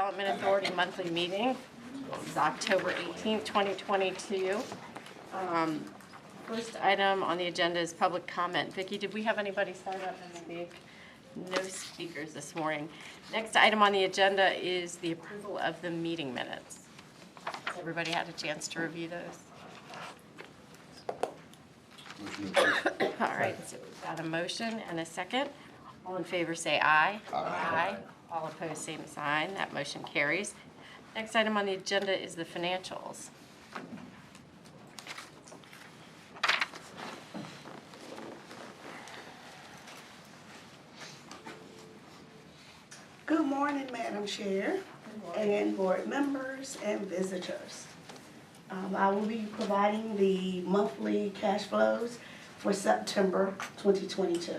Development Authority monthly meeting. This is October 18th, 2022. First item on the agenda is public comment. Vicki, did we have anybody sign up in the meeting? No speakers this morning. Next item on the agenda is the approval of the meeting minutes. Has everybody had a chance to review those? All right, so we've got a motion and a second. All in favor say aye. Aye. All opposed, same sign. That motion carries. Next item on the agenda is the financials. Good morning, Madam Chair, and board members and visitors. I will be providing the monthly cash flows for September 2022.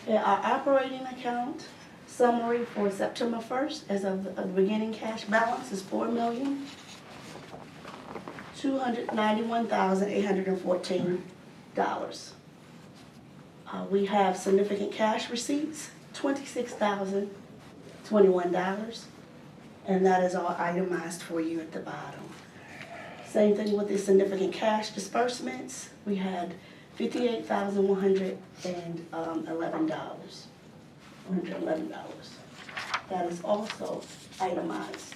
Our operating account summary for September 1st as of the beginning cash balance is $4,291,814. We have significant cash receipts, $26,021, and that is all itemized for you at the bottom. Same thing with the significant cash disbursements. We had $58,111. That is also itemized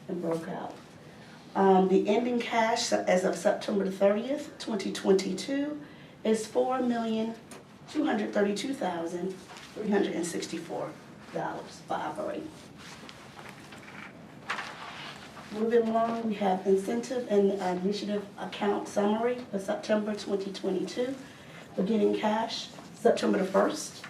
and broke out. The ending cash as of September 30th, 2022 is $4,232,364 for operating. Moving along, we have incentive and initiative account summary for September 2022. Beginning cash, September the 1st,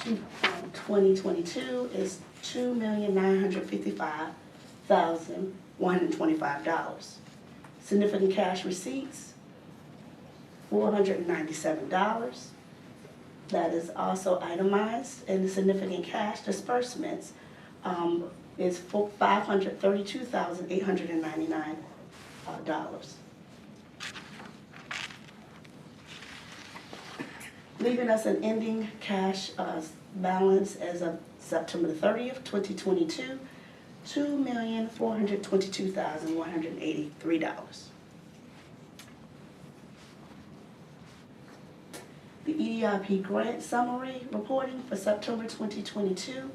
2022 is $2,955,125. Significant cash receipts, $497. That is also itemized, and the significant cash disbursements is $532,899. Leaving us an ending cash balance as of September 30th, 2022, $2,422,183. The EDIP grant summary reporting for September 2022.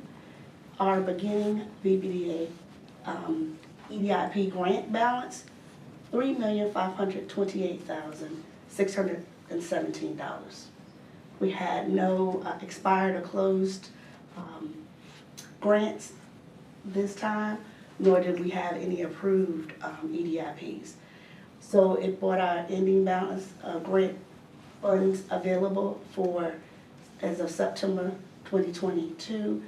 Our beginning VBDA EDIP grant balance, $3,528,617. We had no expired or closed grants this time, nor did we have any approved EDIPs. So it brought our ending balance grant funds available for, as of September 2022,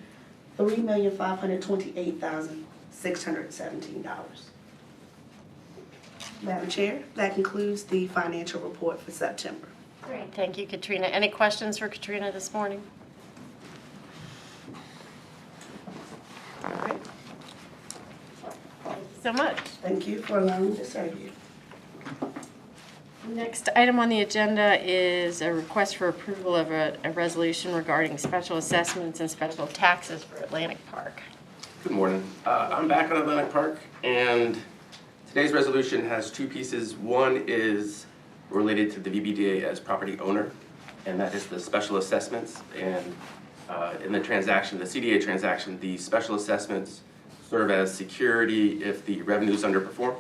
$3,528,617. Madam Chair, that concludes the financial report for September. Great, thank you, Katrina. Any questions for Katrina this morning? All right. Thank you so much. Thank you for allowing me to serve you. Next item on the agenda is a request for approval of a resolution regarding special assessments and special taxes for Atlantic Park. Good morning. I'm back on Atlantic Park, and today's resolution has two pieces. One is related to the VBDA as property owner, and that is the special assessments. And in the transaction, the CDA transaction, the special assessments serve as security if the revenues underperform.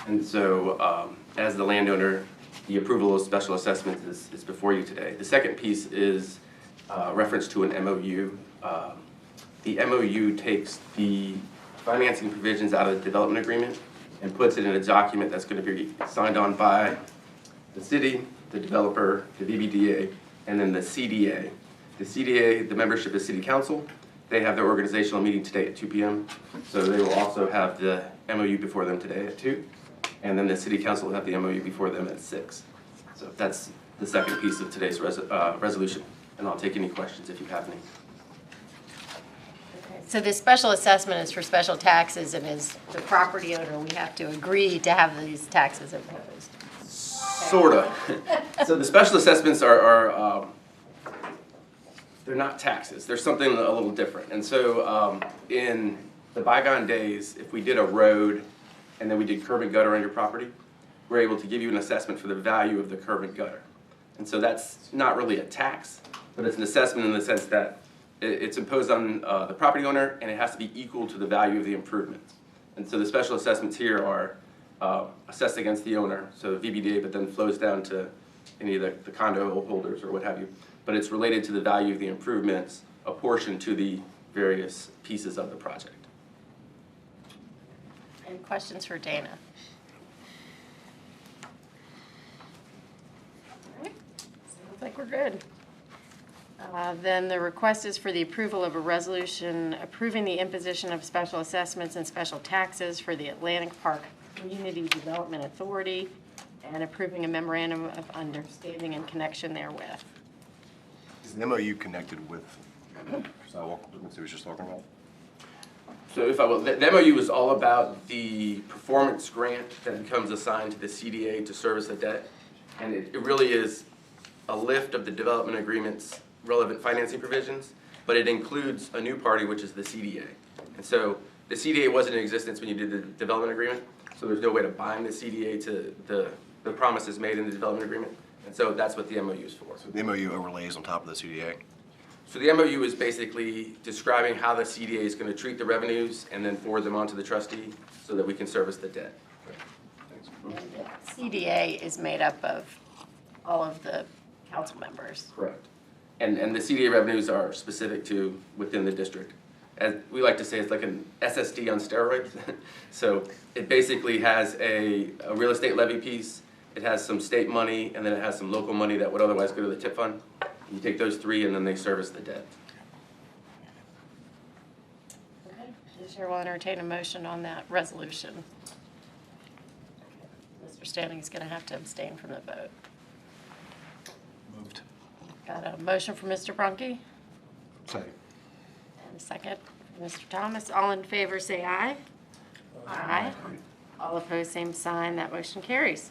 And so as the landowner, the approval of special assessments is before you today. The second piece is reference to an MOU. The MOU takes the financing provisions out of the development agreement and puts it in a document that's going to be signed on by the city, the developer, the VBDA, and then the CDA. The CDA, the membership is City Council. They have their organizational meeting today at 2 p.m. So they will also have the MOU before them today at 2. And then the City Council will have the MOU before them at 6. So that's the second piece of today's resolution. And I'll take any questions if you have any. Okay. So this special assessment is for special taxes, and as the property owner, we have to agree to have these taxes imposed. Sort of. So the special assessments are they're not taxes. There's something a little different. And so in the bygone days, if we did a road and then we did curb and gutter on your property, we're able to give you an assessment for the value of the curb and gutter. And so that's not really a tax, but it's an assessment in the sense that it's imposed on the property owner and it has to be equal to the value of the improvement. And so the special assessments here are assessed against the owner, so the VBDA, but then flows down to any of the condo holders or what have you. But it's related to the value of the improvements, apportioned to the various pieces of the project. Any questions for Dana? All right, sounds like we're good. Then the request is for the approval of a resolution approving the imposition of special assessments and special taxes for the Atlantic Park Community Development Authority and approving a memorandum of understanding in connection therewith. Is the MOU connected with sidewalk improvements he was just talking about? So if I will, the MOU is all about the performance grant that becomes assigned to the CDA to service the debt. And it really is a lift of the development agreement's relevant financing provisions, but it includes a new party, which is the CDA. And so the CDA wasn't in existence when you did the development agreement, so there's no way to bind the CDA to the promises made in the development agreement. And so that's what the MOU is for. So the MOU overlays on top of the CDA? So the MOU is basically describing how the CDA is going to treat the revenues and then forward them on to the trustee so that we can service the debt. Thanks. CDA is made up of all of the council members. Correct. And the CDA revenues are specific to within the district. As we like to say, it's like an SSD on steroids. So it basically has a real estate levy piece, it has some state money, and then it has some local money that would otherwise go to the tip fund. You take those three and then they service the debt. Okay, the chair will entertain a motion on that resolution. Mr. Standing is going to have to abstain from the vote. Moved. Got a motion from Mr. Brunke Second. and a second from Mr. Thomas. All in favor, say aye. Aye. All opposed, same sign. That motion carries.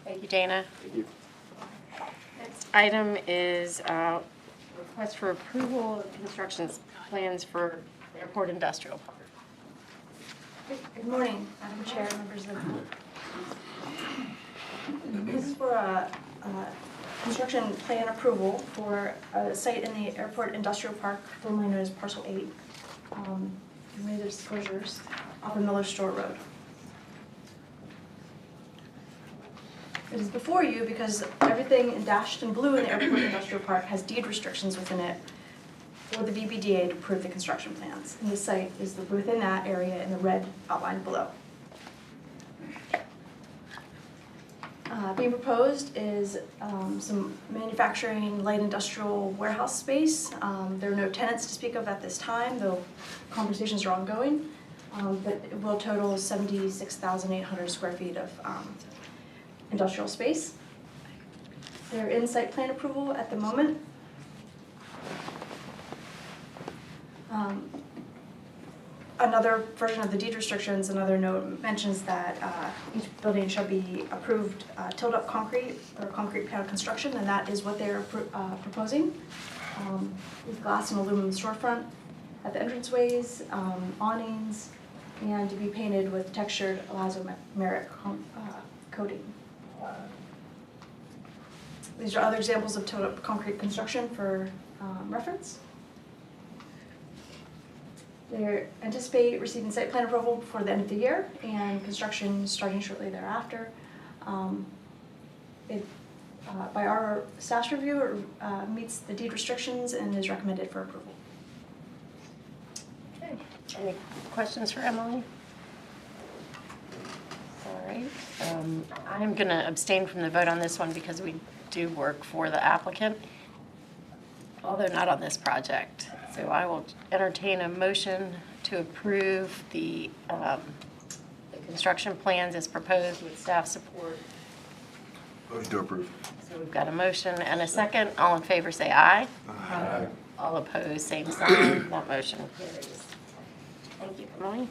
Thank you, Dana. Thank you. Next item is request for approval of construction plans for Airport Industrial Park. Good morning, Madam Chair, members of the board. This is for a construction plan approval for a site in the Airport Industrial Park, formerly known as Parcel 8. You made the disclosures off of Miller Store Road. It is before you because everything dashed in blue in the Airport Industrial Park has deed restrictions within it for the VBDA to approve the construction plans. And this site is within that area in the red outlined below. Being proposed is some manufacturing, light industrial warehouse space. There are no tenants to speak of at this time, though conversations are ongoing. But it will total 76,800 square feet of industrial space. They're in site plan approval at the moment. Another version of the deed restrictions, another note mentions that each building shall be approved tilled-up concrete or concrete panel construction, and that is what they're proposing. With glass and aluminum storefront at the entranceways, awnings, and to be painted with textured elastomeric coating. These are other examples of tilled-up concrete construction for reference. They anticipate receiving site plan approval before the end of the year and construction starting shortly thereafter. By our staff's review, it meets the deed restrictions and is recommended for approval. Okay. Any questions for Emily? All right. I'm going to abstain from the vote on this one because we do work for the applicant, although not on this project. So I will entertain a motion to approve the construction plans as proposed with staff support. Motion to approve. So we've got a motion and a second. All in favor say aye. Aye. All opposed, same sign. That motion carries. Thank you, Emily.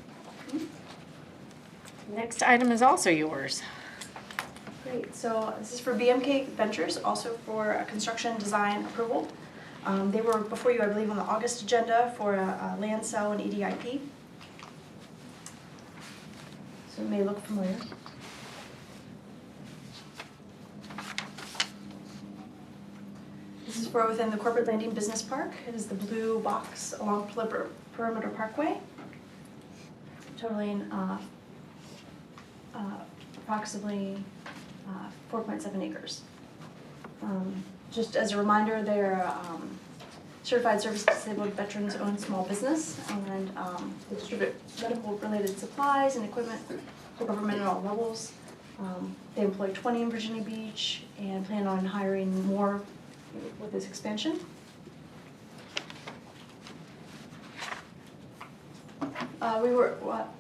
Next item is also yours. Great, so this is for BMK Ventures, also for a construction design approval. They were before you, I believe, on the August agenda for a land sale and EDIP. So it may look familiar. This is for within the Corporate Landing Business Park. It is the blue box along Perimeter Parkway, totaling approximately 4.7 acres. Just as a reminder, they're certified service disabled veterans owned small business, and they distribute medical related supplies and equipment to government at all levels. They employ 20 in Virginia Beach and plan on hiring more with this expansion.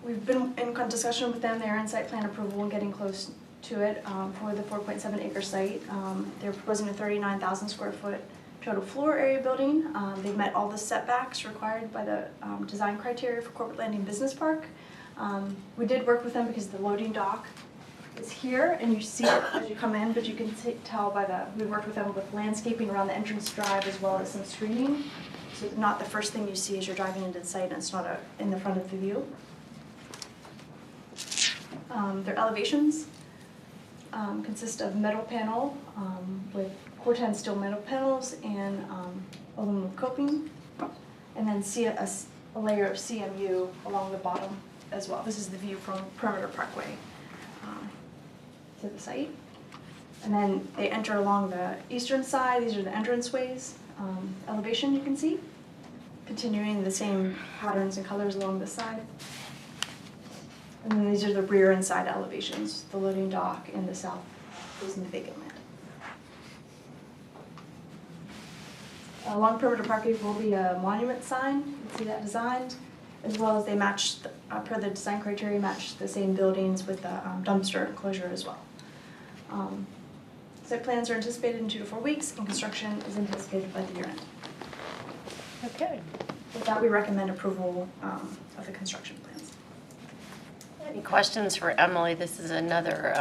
We've been in discussion with them. They're in site plan approval and getting close to it for the 4.7 acre site. They're proposing a 39,000 square foot total floor area building. They've met all the setbacks required by the design criteria for Corporate Landing Business Park. We did work with them because the loading dock is here, and you see it as you come in, but you can tell by we worked with them with landscaping around the entrance drive as well as some screening. So not the first thing you see as you're driving into the site, and it's not in the front of the view. Their elevations consist of metal panel with Corten steel metal panels and aluminum coping, and then a layer of CMU along the bottom as well. This is the view from Perimeter Parkway to the site. And then they enter along the eastern side. These are the entranceways. Elevation you can see, continuing the same patterns and colors along this side. And then these are the rear and side elevations, the loading dock and the south facing the vacant land. Along Perimeter Parkway will be a monument sign. You can see that designed, as well as they match, per the design criteria, match the same buildings with the dumpster enclosure as well. Site plans are anticipated in 2 to 4 weeks, and construction is anticipated by the year end. Okay. With that, we recommend approval of the construction plans. Any questions for Emily? This is another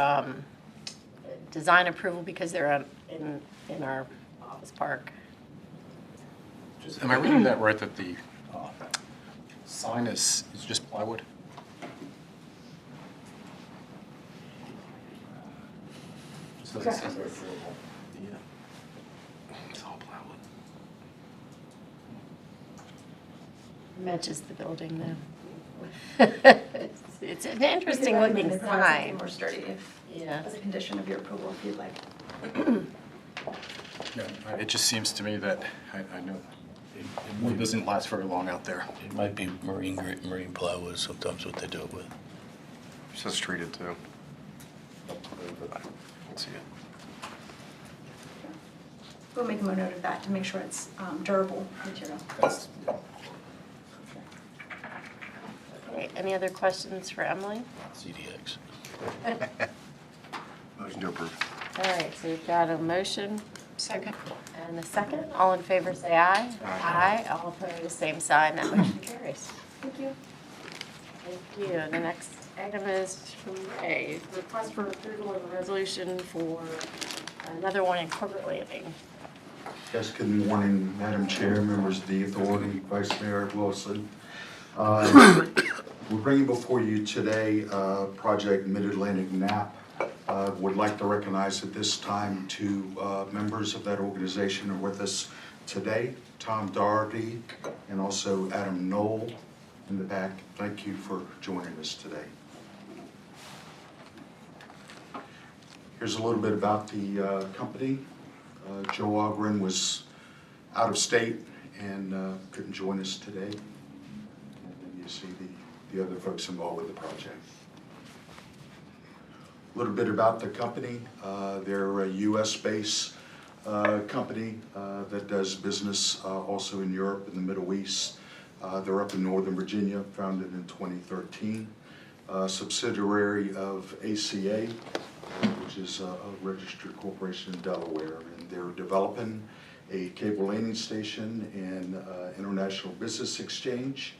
design approval because they're in our office park. Am I reading that right, that the sign is just plywood? So this Correct. is it's all plywood. Matches the building though. It's an interesting looking We could provide something sign. more sturdy if, Yeah. as a condition of your approval, if you'd like. No, it just seems to me that, I know, it doesn't last very long out there. It might be marine plywood is sometimes what they do it with. It says treated too. I don't see it. We'll make a note of that to make sure it's durable material. That's, Okay, any other questions for Emily? CDX. Motion to approve. All right, so we've got a motion. Second. And a second. All in favor, say aye. Aye. All opposed, same sign. That motion carries. Thank you. Thank you. The next item is from Ray. Request for approval of a resolution for another one in Corporate Landing. Yes, good morning, Madam Chair, members of the authority, Vice Mayor Wilson. We're bringing before you today Project Mid-Atlantic NAP. Would like to recognize at this time two members of that organization are with us today, Tom Doherty and also Adam Knoll in the back. Thank you for joining us today. Here's a little bit about the company. Joe Ogren was out of state and couldn't join us today. And then you see the other folks involved with the project. A little bit about the company. They're a US-based company that does business also in Europe and the Middle East. They're up in Northern Virginia, founded in 2013. Subsidiary of ACA, which is a registered corporation in Delaware. And they're developing a cable landing station and international business exchange.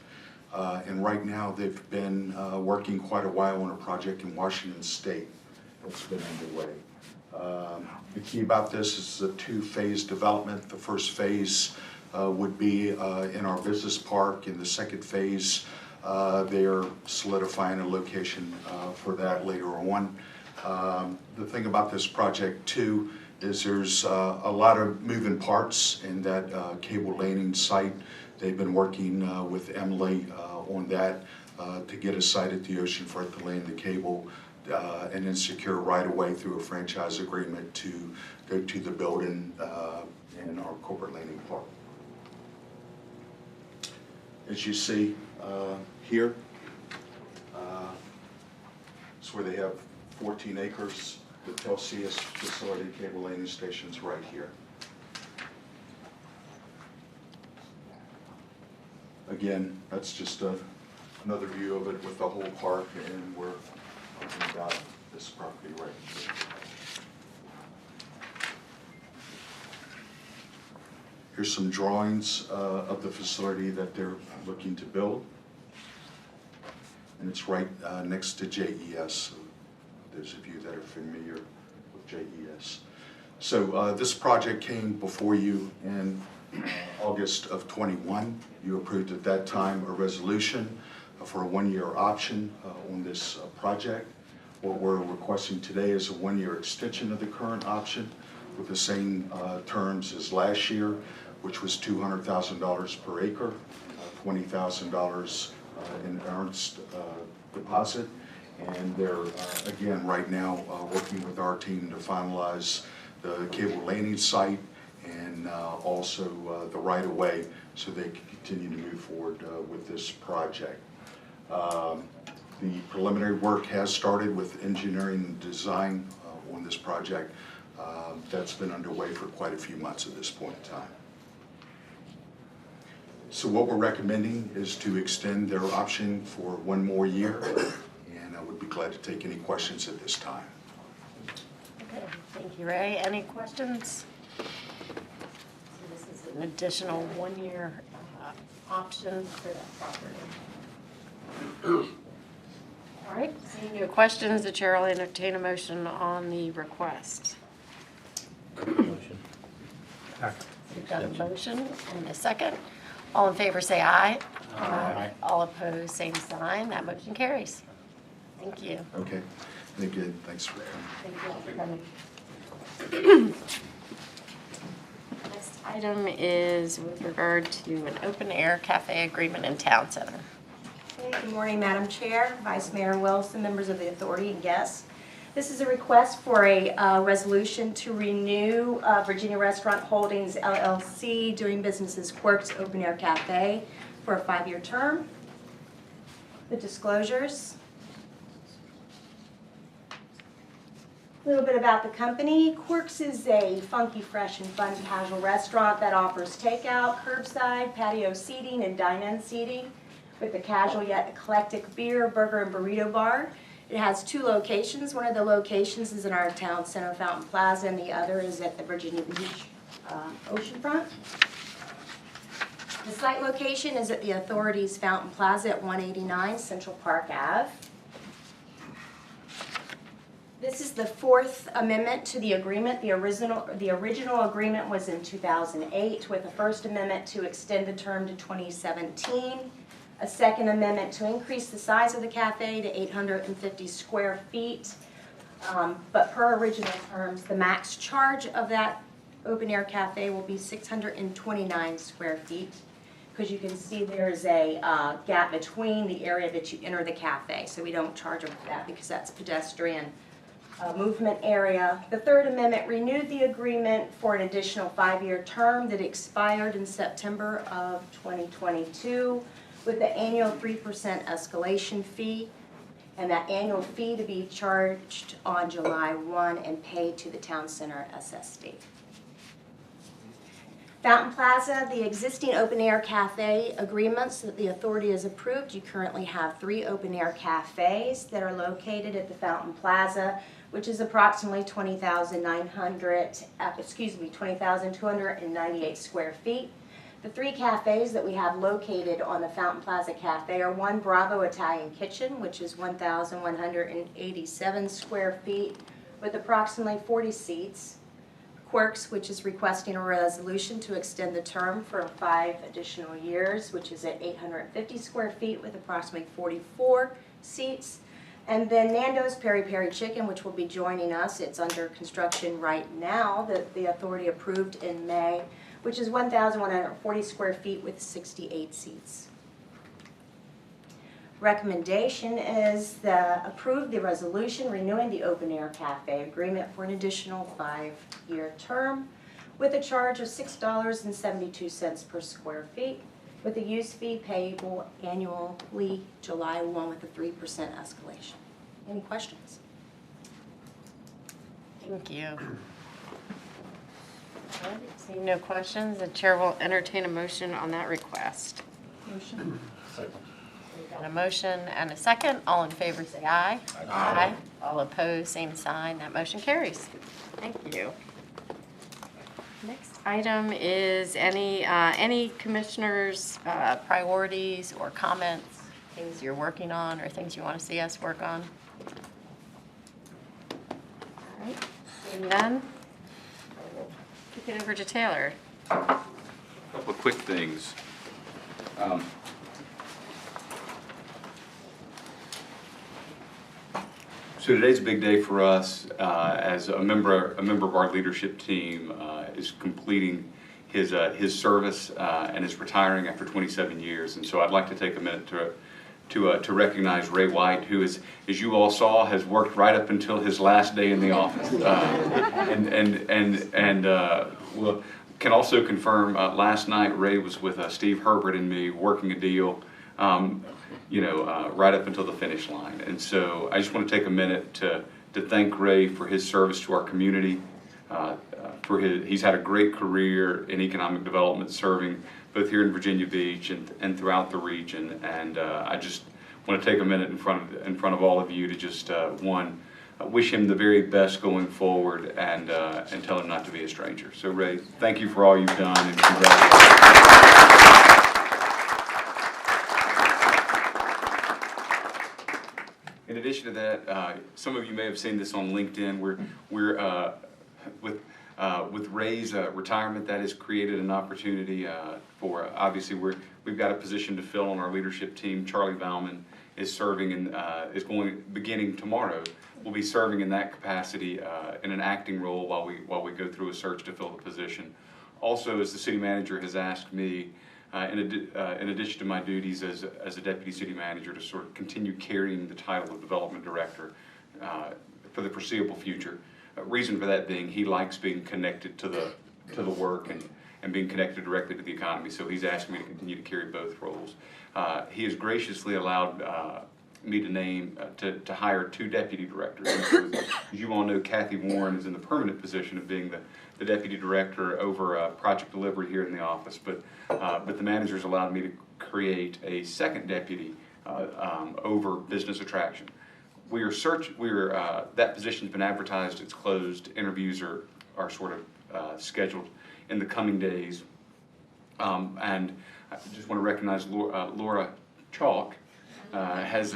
And right now they've been working quite a while on a project in Washington State that's been underway. The key about this is a two-phase development. The first phase would be in our business park in the second phase. They are solidifying a location for that later on. The thing about this project too is there's a lot of moving parts in that cable landing site. They've been working with Emily on that to get a site at the oceanfront to land the cable and then secure right away through a franchise agreement to go to the building in our corporate landing park. As you see here, it's where they have 14 acres. The Telsius facility cable landing station's right here. Again, that's just another view of it with the whole park, and we're talking about this property right here. Here's some drawings of the facility that they're looking to build. And it's right next to JES. Those of you that are familiar with JES. So this project came before you in August of '21. You approved at that time a resolution for a one-year option on this project. What we're requesting today is a one-year extension of the current option with the same terms as last year, which was $200,000 per acre, $20,000 in earnest deposit. And they're, again, right now working with our team to finalize the cable landing site and also the right-of-way so they can continue to move forward with this project. The preliminary work has started with engineering and design on this project. That's been underway for quite a few months at this point in time. So what we're recommending is to extend their option for one more year, and I would be glad to take any questions at this time. Okay, thank you, Ray. Any questions? So this is an additional one-year option for that property. All right, seeing no questions, the chair will entertain a motion on the request. Motion. We've got a motion and a second. All in favor, say aye. Aye. All opposed, same sign. That motion carries. Thank you. Okay, thank you. Thanks for coming. Thank you all for coming. Next item is with regard to an open-air cafe agreement in Town Center. Good morning, Madam Chair, Vice Mayor Wilson, members of the authority, and guests. This is a request for a resolution to renew Virginia Restaurant Holdings LLC, doing business as Quirk's Open Air Cafe, for a 5-year term. The disclosures. A little bit about the company. Quirk's is a funky, fresh, and fun casual restaurant that offers takeout, curbside, patio seating, and dine-in seating, with a casual yet eclectic beer, burger, and burrito bar. It has 2 locations. One of the locations is in our town center, Fountain Plaza, and the other is at the Virginia Beach oceanfront. The site location is at the authority's Fountain Plaza at 189 Central Park Ave. This is the 4th amendment to the agreement. The original agreement was in 2008 with a first amendment to extend the term to 2017. A second amendment to increase the size of the cafe to 850 square feet. But per original terms, the max charge of that open air cafe will be 629 square feet. Because you can see there's a gap between the area that you enter the cafe. So we don't charge them for that because that's pedestrian movement area. The third amendment renewed the agreement for an additional 5-year term that expired in September of 2022. With the annual 3% escalation fee, and that annual fee to be charged on July 1 and paid to the Town Center SSD. Fountain Plaza, the existing open-air cafe agreements that the authority has approved. You currently have 3 open-air cafes that are located at the Fountain Plaza, which is approximately 20,298 square feet. The 3 cafes that we have located on the Fountain Plaza Cafe are 1 Bravo Italian Kitchen, which is 1,187 square feet with approximately 40 seats. Quirks, which is requesting a resolution to extend the term for 5 additional years, which is at 850 square feet with approximately 44 seats. And then Nando's Peri Peri Chicken, which will be joining us. It's under construction right now, that the authority approved in May, which is 1,140 square feet with 68 seats. Recommendation is approve the resolution renewing the open air cafe agreement for an additional 5-year term with a charge of $6.72 per square feet, with a use fee payable annually July 1 with a 3% escalation. Any questions? Thank you. All right, seeing no questions, the chair will entertain a motion on that request. Motion. We've got a motion and a second. All in favor, say aye. Aye. All opposed, same sign. That motion carries. Thank you. Next item is any commissioners' priorities or comments, things you're working on or things you want to see us work on? All right, seeing none, we'll kick it over to Taylor. A couple of quick things. So today's a big day for us, as a member of our leadership team is completing his service and is retiring after 27 years. And so I'd like to take a minute to recognize Ray White, who is, as you all saw, has worked right up until his last day in the office, well, can also confirm. Last night Ray was with Steve Herbert and me working a deal. Right up until the finish line. And so I just want to take a minute to thank Ray for his service to our community. He's had a great career in economic development, serving both here in Virginia Beach and throughout the region. And I just want to take a minute in front of all of you to just wish him the very best going forward and tell him not to be a stranger. So Ray, thank you for all you've done, and congratulations. In addition to that, some of you may have seen this on LinkedIn. We're with Ray's retirement, that has created an opportunity for, obviously we've got a position to fill on our leadership team. Charlie Valman is serving and beginning tomorrow. Will be serving in that capacity in an acting role while we go through a search to fill the position. Also, as the city manager has asked me, in addition to my duties as a deputy city manager, to sort of continue carrying the title of development director for the foreseeable future. Reason for that being, he likes being connected to the work and being connected directly to the economy. So he's asked me to continue to carry both roles. He has graciously allowed me to hire 2 deputy directors. And so, as you all know, Kathy Warren is in the permanent position of being the deputy director over project delivery here in the office. But the manager's allowed me to create a second deputy over business attraction. That position's been advertised, it's closed. Interviews are sort of scheduled in the coming days. And I just want to recognize Laura Chalk has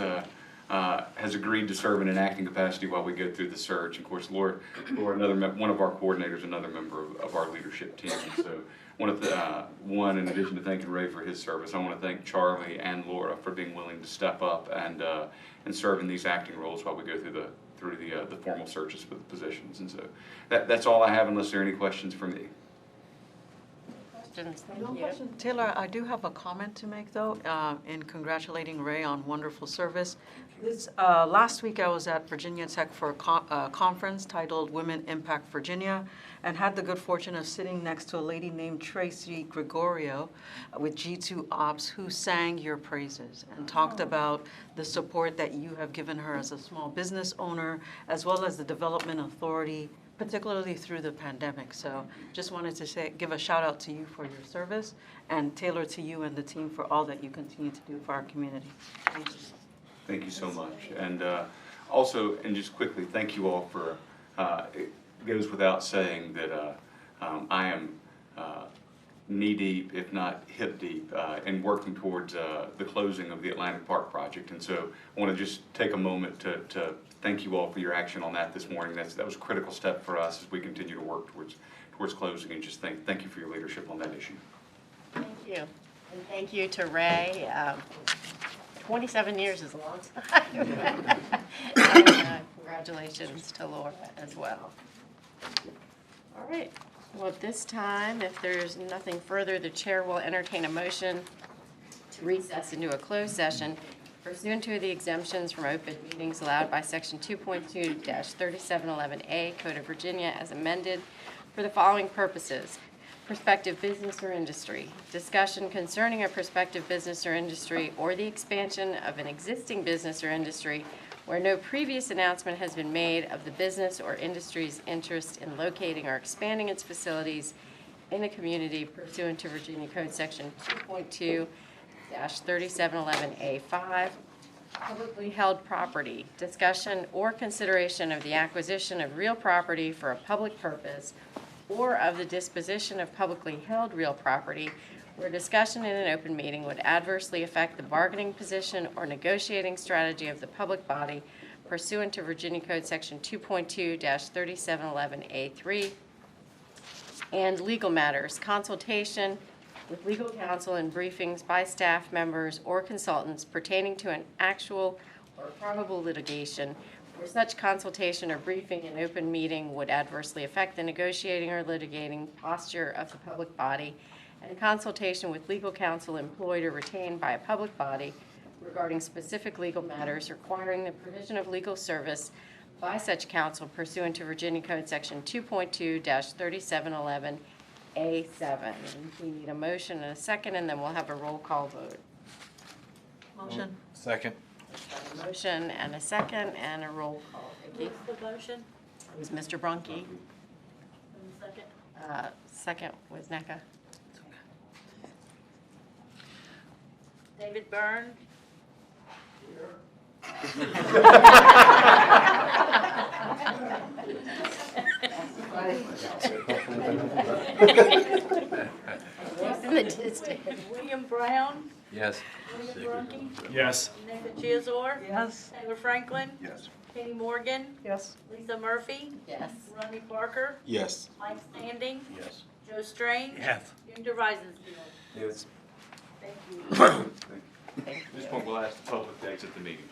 agreed to serve in an acting capacity while we go through the search. Of course, Laura, one of our coordinators, another member of our leadership team. And so, in addition to thanking Ray for his service, I want to thank Charlie and Laura for being willing to step up and serve in these acting roles while we go through the formal searches for the positions. And so, that's all I have, unless there are any questions for me. Questions? No Thank you. question. Taylor, I do have a comment to make, though, in congratulating Ray on wonderful service. Last week I was at Virginia Tech for a conference titled Women Impact Virginia, and had the good fortune of sitting next to a lady named Tracy Gregorio with G2 Ops, who sang your praises and talked about the support that you have given her as a small business owner, as well as the Development Authority, particularly through the pandemic. So just wanted to give a shout out to you for your service, and Taylor, to you and the team for all that you continue to do for our community. Thank you. Thank you so much. And also, and just quickly, thank you all for, it goes without saying that I am knee-deep, if not hip-deep, in working towards the closing of the Atlantic Park project. And so I want to just take a moment to thank you all for your action on that this morning. That was a critical step for us as we continue to work towards closing, and just thank you for your leadership on that issue. Thank you. And thank you to Ray. 27 years is a long time. And congratulations to Laura as well. All right. Well, at this time, if there's nothing further, the chair will entertain a motion to recess into a closed session pursuant to the exemptions from open meetings allowed by Section 2.2-3711A Code of Virginia as amended for the following purposes: prospective business or industry, discussion concerning a prospective business or industry, or the expansion of an existing business or industry where no previous announcement has been made of the business or industry's interest in locating or expanding its facilities in the community pursuant to Virginia Code Section 2.2-3711A5. Publicly held property, discussion or consideration of the acquisition of real property for a public purpose or of the disposition of publicly held real property where discussion in an open meeting would adversely affect the bargaining position or negotiating strategy of the public body pursuant to Virginia Code Section 2.2-3711A3. And legal matters, consultation with legal counsel and briefings by staff members or consultants pertaining to an actual or probable litigation where such consultation or briefing in open meeting would adversely affect the negotiating or litigating posture of the public body, and consultation with legal counsel employed or retained by a public body regarding specific legal matters requiring the provision of legal service by such counsel pursuant to Virginia Code Section 2.2-3711A7. We need a motion and a second, and then we'll have a roll call vote. Motion. Second. A motion and a second, and a roll call. Vicki? The motion? It was Mr. Brunke. And the second? Second was NECA. David Byrne? What's in the distance? William Brown? Yes. William Brunke? Yes. Neka Chiazor? Yes. Taylor Franklin? Yes. Katie Morgan? Yes. Lisa Murphy? Yes. Rodney Parker? Yes. Mike Standing? Yes. Joe Strange? Yes. Ginger Reisenfield? Yes. Thank you. At this point, we'll ask the public to exit the meeting.